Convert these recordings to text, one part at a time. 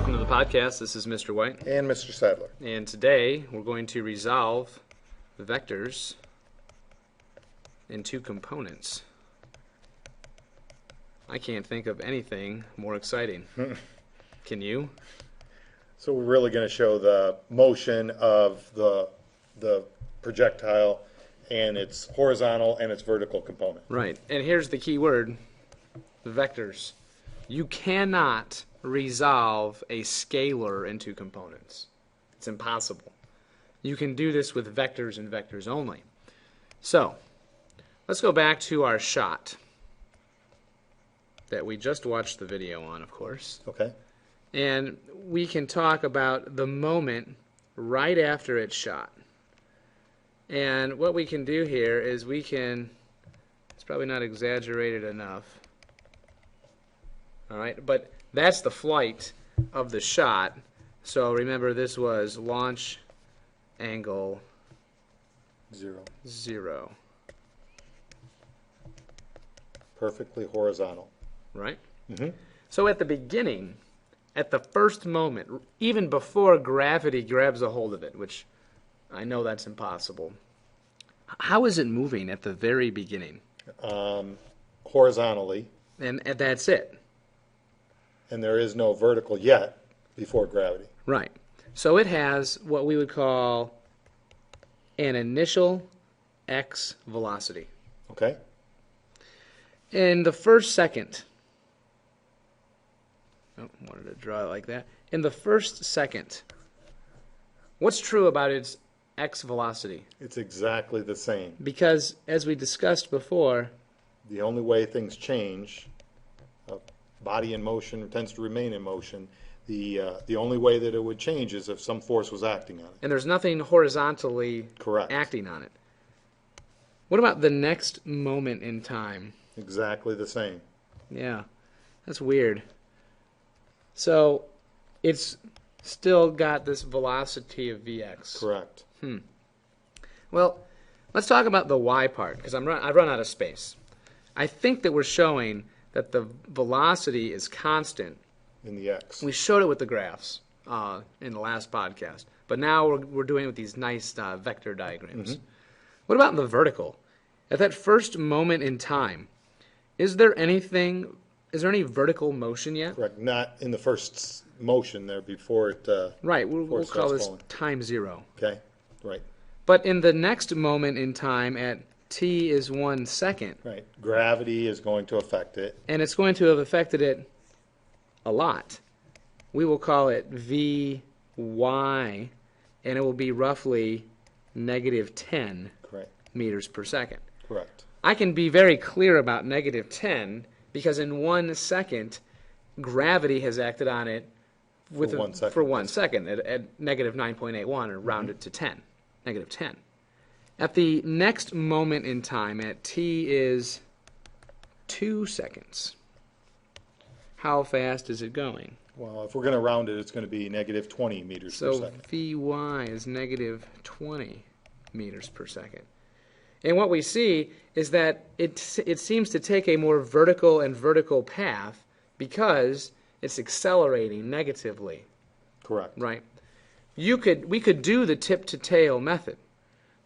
Welcome to the podcast. This is Mr. White. And Mr. Sadler. And today we're going to resolve vectors in two components. I can't think of anything more exciting. Can you? So we're really going to show the motion of the projectile and its horizontal and its vertical component. Right. And here's the key word, vectors. You cannot resolve a scalar into components. It's impossible. You can do this with vectors and vectors only. So, let's go back to our shot that we just watched the video on, of course. Okay. And we can talk about the moment right after it's shot. And what we can do here is we can, it's probably not exaggerated enough, all right, but that's the flight of the shot. So remember, this was launch angle 0. Perfectly horizontal. Right? Mm-hmm. So at the beginning, at the first moment, even before gravity grabs a hold of it, which I know that's impossible, how is it moving at the very beginning? Horizontally. And that's it. And there is no vertical yet before gravity. Right. So it has what we would call an initial x velocity. Okay. In the first second, oh, wanted to draw it like that. In the first second, what's true about its x velocity? It's exactly the same. Because, as we discussed before, the only way things change, a body in motion tends to remain in motion. The only way that it would change is if some force was acting on it. And there's nothing horizontally acting on it. What about the next moment in time? Exactly the same. Yeah, that's weird. So it's still got this velocity of Vx. Correct. Well, let's talk about the y part, because I've run out of space. I think that we're showing that the velocity is constant. In the x. We showed it with the graphs in the last podcast, but now we're doing it with these nice vector diagrams. Mm-hmm. What about the vertical? At that first moment in time, is there any vertical motion yet? Correct. Not in the first motion there before it. Right. We'll call this falling. time 0. Okay. Right. But in the next moment in time at t is 1 second. Right. Gravity is going to affect it. And it's going to have affected it a lot. We will call it Vy, and it will be roughly -10 meters per second. Correct. I can be very clear about -10 because in 1 second, gravity has acted on it for 1 second at -9.81, or rounded to 10, -10. At the next moment in time, at t is 2 seconds, how fast is it going? Well, if we're going to round it, it's going to be -20 meters per second. So Vy is -20 meters per second. And what we see is that it seems to take a more vertical path because it's accelerating negatively. Correct. Right? We could do the tip-to-tail method.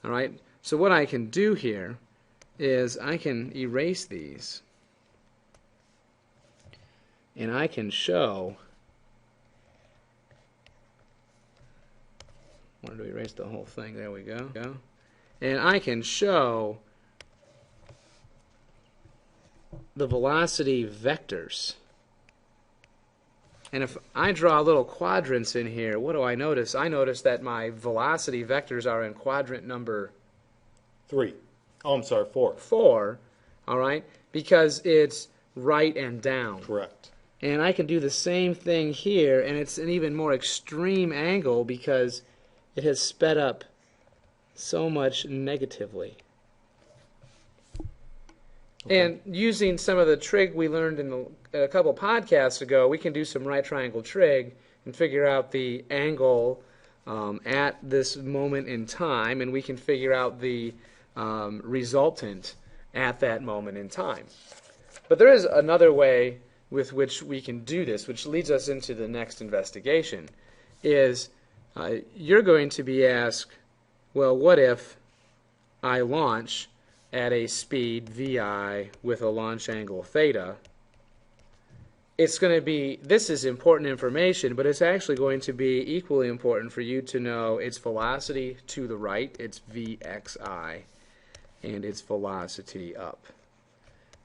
All right? So what I can do here is I can erase these. And I can show, I wanted to erase the whole thing. There we go. And I can show the velocity vectors. And if I draw little quadrants in here, what do I notice? I notice that my velocity vectors are in quadrant number 3. Oh, I'm sorry, 4. 4, all right? Because it's right and down. Correct. And I can do the same thing here, and it's an even more extreme angle because it has sped up so much negatively. Okay. And using some of the trig we learned in a couple podcasts ago, we can do some right triangle trig and figure out the angle at this moment in time, and we can figure out the resultant at that moment in time. But there is another way with which we can do this, which leads us into the next investigation, is you're going to be asked, well, what if I launch at a speed vi with a launch angle theta? It's going to be, this is important information, but it's actually going to be equally important for you to know its velocity to the right, it's vxi, and its velocity up,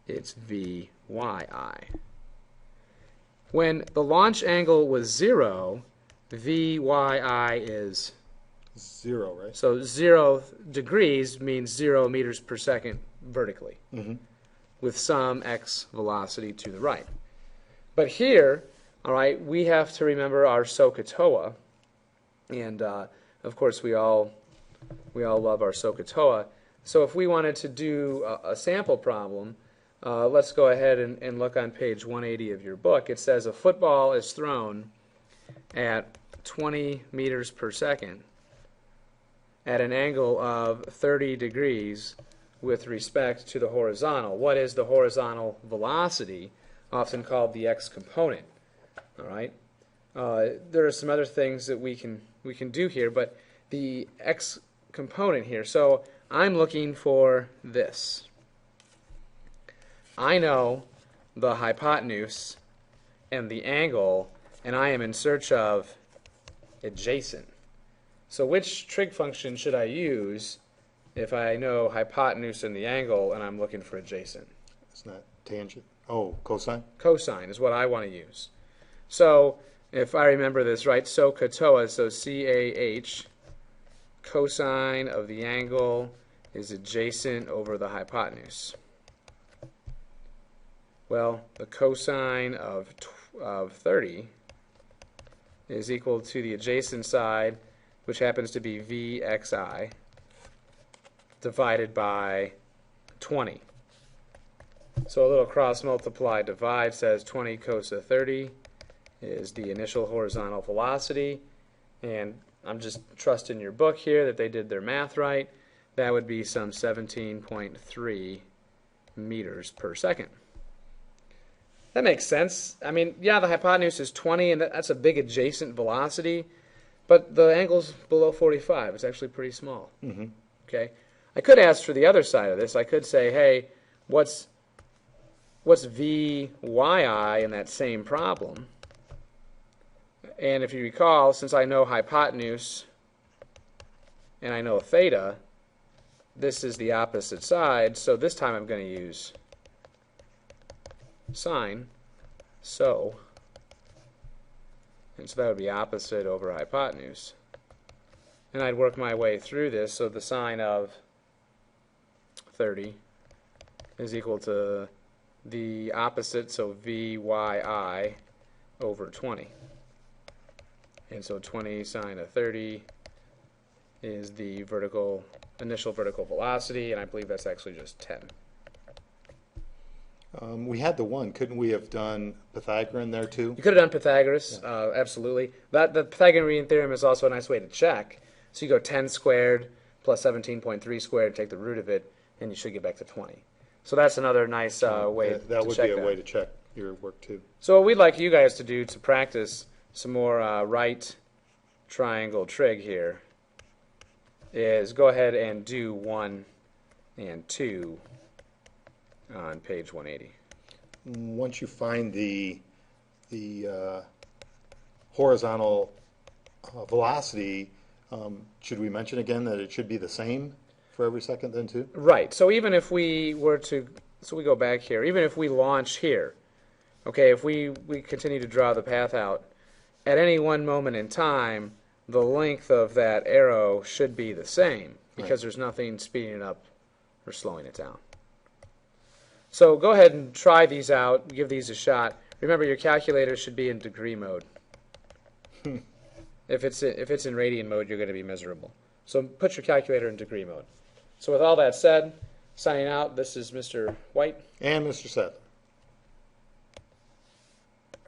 it's vyi. When the launch angle was 0, vyi is 0, right? so 0 degrees means 0 meters per second vertically, with some x velocity to the right. But here, all right, we have to remember our SOHCAHTOA, and of course we all love our SOHCAHTOA. So if we wanted to do a sample problem, let's go ahead and look on page 180 of your book. It says a football is thrown at 20 meters per second at an angle of 30 degrees with respect to the horizontal. What is the horizontal velocity, often called the x component? All right. There are some other things that we can do here, but the x component here. So I'm looking for this. I know the hypotenuse and the angle, and I am in search of adjacent. So which trig function should I use if I know hypotenuse and the angle and I'm looking for adjacent? It's not tangent. Oh, cosine? Cosine is what I want to use. So if I remember this right, SOHCAHTOA, so CAH, cosine of the angle is adjacent over the hypotenuse. Well, the cosine of 30 is equal to the adjacent side, which happens to be vxi, divided by 20. So a little cross multiply divide says 20 cos of 30 is the initial horizontal velocity, and I'm just trusting your book here that they did their math right. That would be some 17.3 meters per second. That makes sense. I mean, yeah, the hypotenuse is 20, and that's a big adjacent velocity, but the angle's below 45. It's actually pretty small. Okay. I could ask for the other side of this. I could say, hey, what's vyi in that same problem? And if you recall, since I know hypotenuse and I know theta, this is the opposite side, so this time I'm going to use sine, and so that would be opposite over hypotenuse. And I'd work my way through this, so the sine of 30 is equal to the opposite, so vyi over 20. And so 20 sine of 30 is the initial vertical velocity, and I believe that's actually just 10. We had the one. Couldn't we have done Pythagorean there too? You could have done Pythagoras, absolutely. The Pythagorean theorem is also a nice way to check. So you go 10 squared plus 17.3 squared, take the root of it, and you should get back to 20. So that's another nice way to check that would be a way to check your work too. So what we'd like you guys to do to practice some more right triangle trig here is go ahead and do 1 and 2 on page 180. Once you find the horizontal velocity, should we mention again that it should be the same for every second then too? Right. So even if we were to, so we go back here, even if we launch here, okay, if we continue to draw the path out, at any one moment in time, the length of that arrow should be the same because there's nothing speeding it up or slowing it down. So go ahead and try these out, give these a shot. Remember, your calculator should be in degree mode. If it's in radian mode, you're going to be miserable. So put your calculator in degree mode. So with all that said, signing out, this is Mr. White. And Mr. Seth.